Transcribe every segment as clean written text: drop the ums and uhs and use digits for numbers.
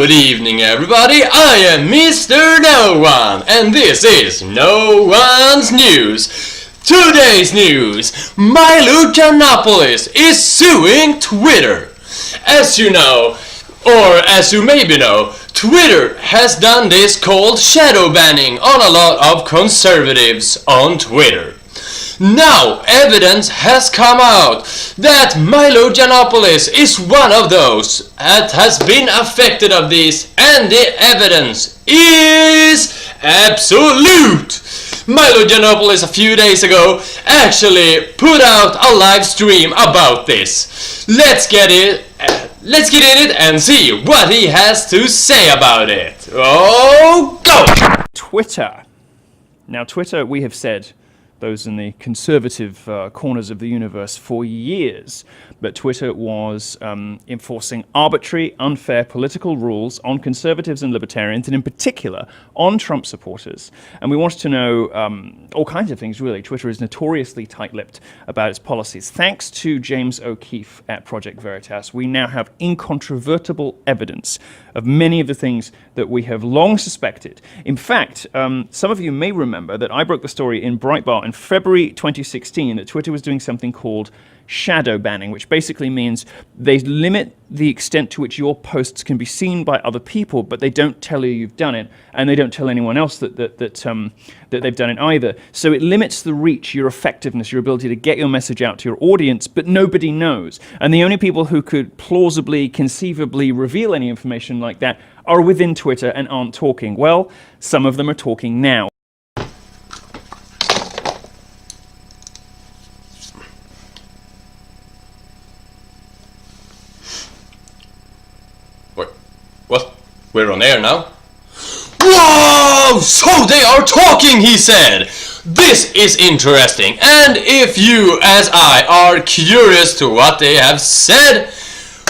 Good evening everybody, I am Mr. No1 and this is No1's News. Today's news, MILO YANOPOLOUS is suing Twitter. As you know, or as you maybe know, Twitter has done this called shadow banning on a lot of conservatives on Twitter. Now evidence has come out that MILO YANOPOLOUS is one of those that has been affected of this, and the evidence is absolute. MILO YANOPOLOUS a few days ago actually put out a live stream about this. Let's get in it and see what he has to say about it. Oh, go! Twitter. Now, Twitter, we have said, those in the conservative corners of the universe, for years, but Twitter was enforcing arbitrary, unfair political rules on conservatives and libertarians, and in particular on Trump supporters. And we wanted to know all kinds of things, really. Twitter is notoriously tight-lipped about its policies. Thanks to James O'Keefe at Project Veritas, we now have incontrovertible evidence of many of the things that we have long suspected. In fact, some of you may remember that I broke the story in Breitbart in February 2016 that Twitter was doing something called shadow banning, which basically means they limit the extent to which your posts can be seen by other people, but they don't tell you you've done it, and they don't tell anyone else that they've done it either. So it limits the reach, your effectiveness, your ability to get your message out to your audience, but nobody knows. And the only people who could plausibly, conceivably reveal any information like that are within Twitter and aren't talking. Well, some of them are talking now. What? We're on air now? Whoa! So they are talking, he said! This is interesting, and if you, as I, are curious to what they have said,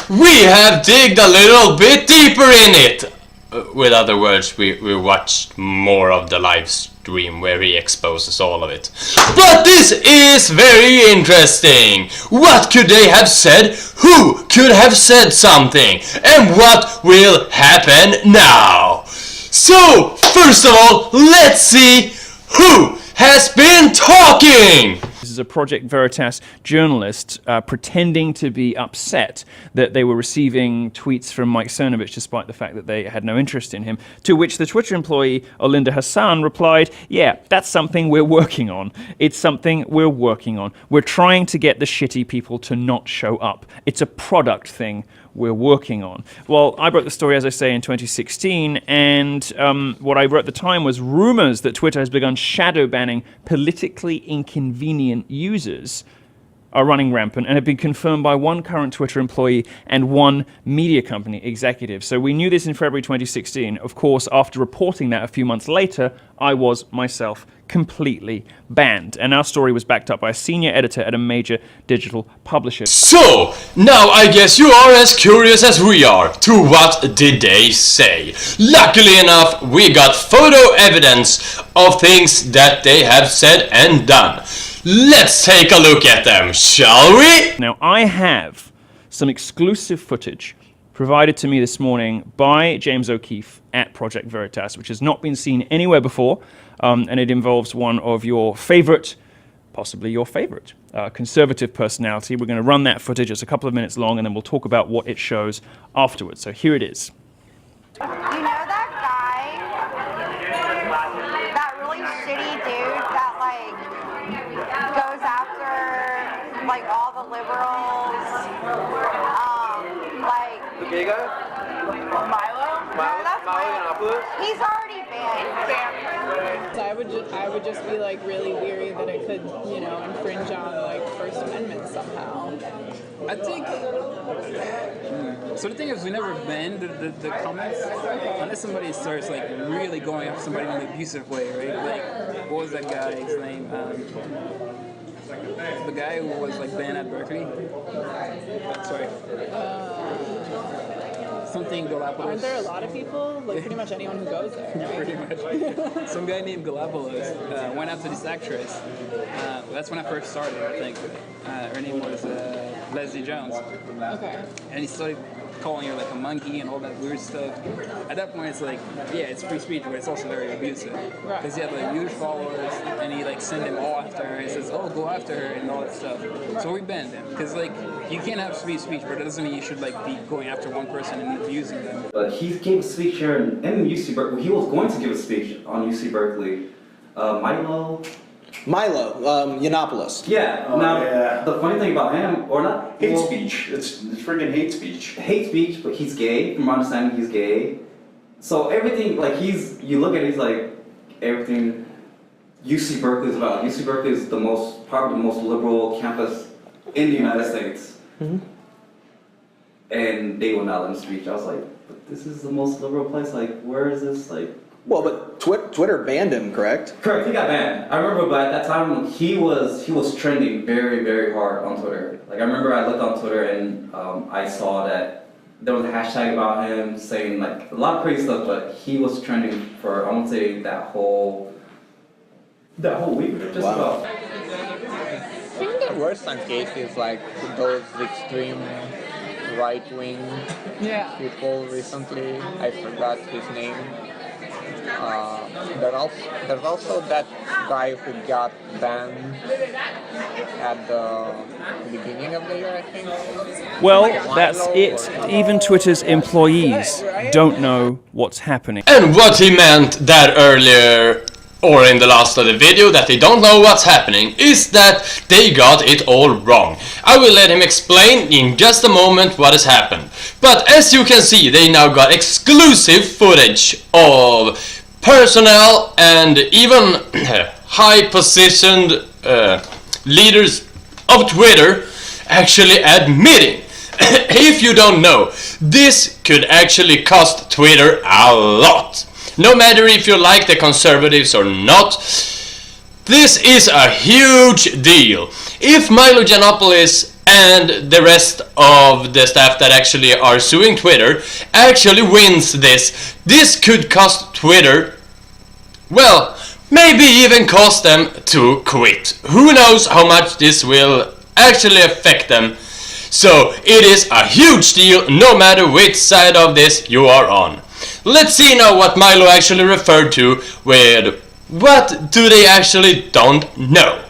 we have digged a little bit deeper in it. With other words, we watched more of the live stream where he exposes all of it. But this is very interesting. What could they have said? Who could have said something? And what will happen now? So, first of all, let's see who has been talking. This is a Project Veritas journalist pretending to be upset that they were receiving tweets from Mike Cernovich despite the fact that they had no interest in him, to which the Twitter employee Olinda Hassan replied, yeah, that's something we're working on. It's something we're working on. We're trying to get the shitty people to not show up. It's a product thing we're working on. Well, I broke the story, as I say, in 2016, and what I wrote at the time was rumors that Twitter has begun shadow banning politically inconvenient users are running rampant and have been confirmed by one current Twitter employee and one media company executive. So we knew this in February 2016. Of course, after reporting that a few months later, I was myself completely banned. And our story was backed up by a senior editor at a major digital publisher. So, now I guess you are as curious as we are to what did they say. Luckily enough, we got photo evidence of things that they have said and done. Let's take a look at them, shall we? Now, I have some exclusive footage provided to me this morning by James O'Keefe at Project Veritas, which has not been seen anywhere before, and it involves one of your favorite, possibly your favorite, conservative personality. We're going to run that footage. It's a couple of minutes long, and then we'll talk about what it shows afterwards. So here it is. You know that guy, that really shitty dude that goes after all the liberals, the gay guy? Milo? No, that's MILO. He's already banned. I would just be really weary that it could, infringe on First Amendment somehow. I think. So the thing is, we never banned the comments unless somebody starts really going after somebody in an abusive way, right? What was that guy's name? The guy who was banned at Berkeley. Sorry. Something Galapagos. Aren't there a lot of people? Pretty much anyone who goes there. Right? Pretty much. Some guy named Galapagos went after this actress. That's when I first started, I think. Her name was Leslie Jones. Okay. And he started calling her like a monkey and all that weird stuff. At that point, it's like, yeah, it's free speech, but it's also very abusive. Because he had like huge followers, and he like sent them all after her. He says, "Oh, go after her," and all that stuff. So we banned him because like you can't have free speech, but it doesn't mean you should like be going after one person and abusing them. But he gave a speech here in UC Berkeley. He was going to give a speech on UC Berkeley. MILO. YANOPOLOUS. Yeah. The funny thing about him, or not Hate speech. It's friggin' hate speech. Hate speech, but he's gay. From my understanding, he's gay. So everything, like you look at it, he's like everything. UC Berkeley is about. UC Berkeley is probably the most liberal campus in the United States. Mm-hmm. And they will not let him speak. I was like, but this is the most liberal place. Like, where is this? Like. Well, but Twitter banned him, correct? Correct, he got banned. I remember, but at that time he was trending very, very hard on Twitter. Like I remember, I looked on Twitter and I saw that there was a hashtag about him saying like a lot of crazy stuff, but he was trending for I won't say that whole week, just about. I think there were some cases like those extreme right-wing people recently. I forgot his name. There's also that guy who got banned at the beginning of the year, I think. Well, that's it. Even Twitter's employees don't know what's happening. And what he meant that earlier, or in the last of the video, that they don't know what's happening, is that they got it all wrong. I will let him explain in just a moment what has happened. But as you can see, they now got exclusive footage of personnel and even high-positioned leaders of Twitter actually admitting, if you don't know, this could actually cost Twitter a lot. No matter if you like the conservatives or not, this is a huge deal. If MILO YANOPOLOUS and the rest of the staff that actually are suing Twitter actually wins this could cost Twitter, well, maybe even cause them to quit. Who knows how much this will actually affect them. So it is a huge deal no matter which side of this you are on. Let's see now what MILO actually referred to with what do they actually don't know.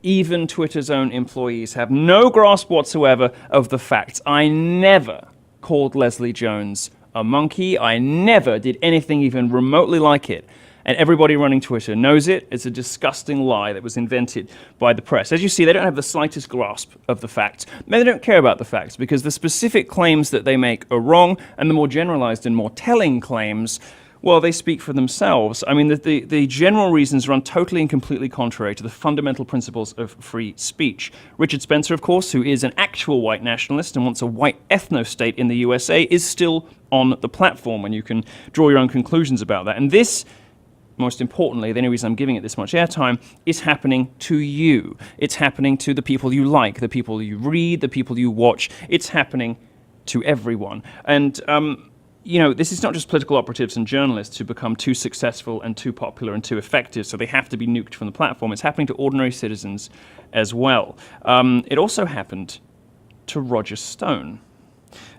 Even Twitter's own employees have no grasp whatsoever of the facts. I never called Leslie Jones a monkey. I never did anything even remotely like it. And everybody running Twitter knows it. It's a disgusting lie that was invented by the press. As you see, they don't have the slightest grasp of the facts. Maybe they don't care about the facts because the specific claims that they make are wrong, and the more generalized and more telling claims, well, they speak for themselves. I mean, the general reasons run totally and completely contrary to the fundamental principles of free speech. Richard Spencer, of course, who is an actual white nationalist and wants a white ethno-state in the USA, is still on the platform, and you can draw your own conclusions about that. And this, most importantly, the only reason I'm giving it this much airtime, is happening to you. It's happening to the people you like, the people you read, the people you watch. It's happening to everyone. And you know, this is not just political operatives and journalists who become too successful and too popular and too effective, so they have to be nuked from the platform. It's happening to ordinary citizens as well. It also happened to Roger Stone.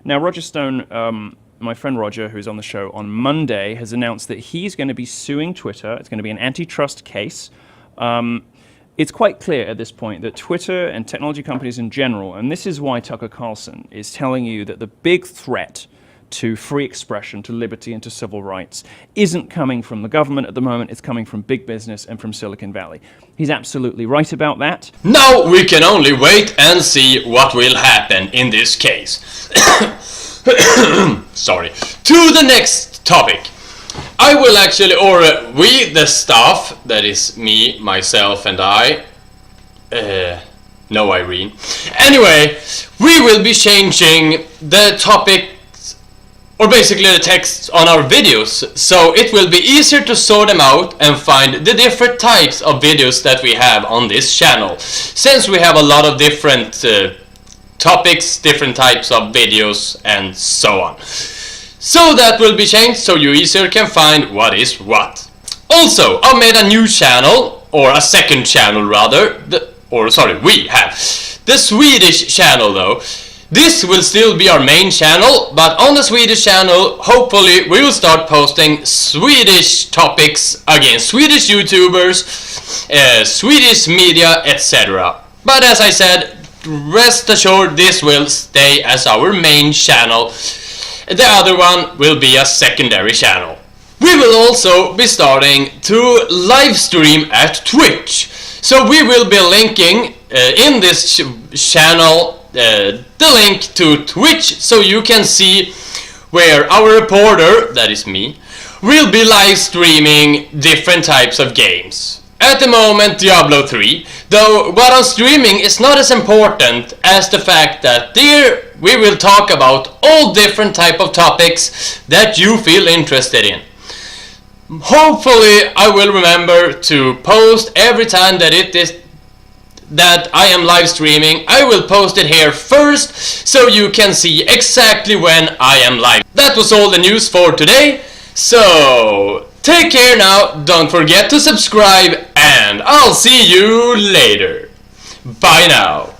Now, Roger Stone, my friend Roger, who's on the show on Monday, has announced that he's going to be suing Twitter. It's going to be an antitrust case. It's quite clear at this point that Twitter and technology companies in general, and this is why Tucker Carlson is telling you that the big threat to free expression, to liberty, and to civil rights isn't coming from the government at the moment, it's coming from big business and from Silicon Valley. He's absolutely right about that. Now we can only wait and see what will happen in this case. Sorry. To the next topic. I will actually, or we, the staff, that is me, myself, and I, no Irene. Anyway, we will be changing the topic, or basically the text on our videos, so it will be easier to sort them out and find the different types of videos that we have on this channel, since we have a lot of different topics, different types of videos, and so on. So that will be changed so you easier can find what is what. Also, I made a new channel, or a second channel rather, we have. The Swedish channel though. This will still be our main channel, but on the Swedish channel, hopefully we will start posting Swedish topics again, Swedish YouTubers, Swedish media, etc. But as I said, rest assured this will stay as our main channel. The other one will be a secondary channel. We will also be starting to live stream at Twitch. So we will be linking in this channel the link to Twitch, so you can see where our reporter, that is me, will be live streaming different types of games. At the moment, Diablo 3, though what I'm streaming is not as important as the fact that there we will talk about all different type of topics that you feel interested in. Hopefully I will remember to post every time that I am live streaming. I will post it here first, so you can see exactly when I am live. That was all the news for today, so take care now, don't forget to subscribe, and I'll see you later. Bye now.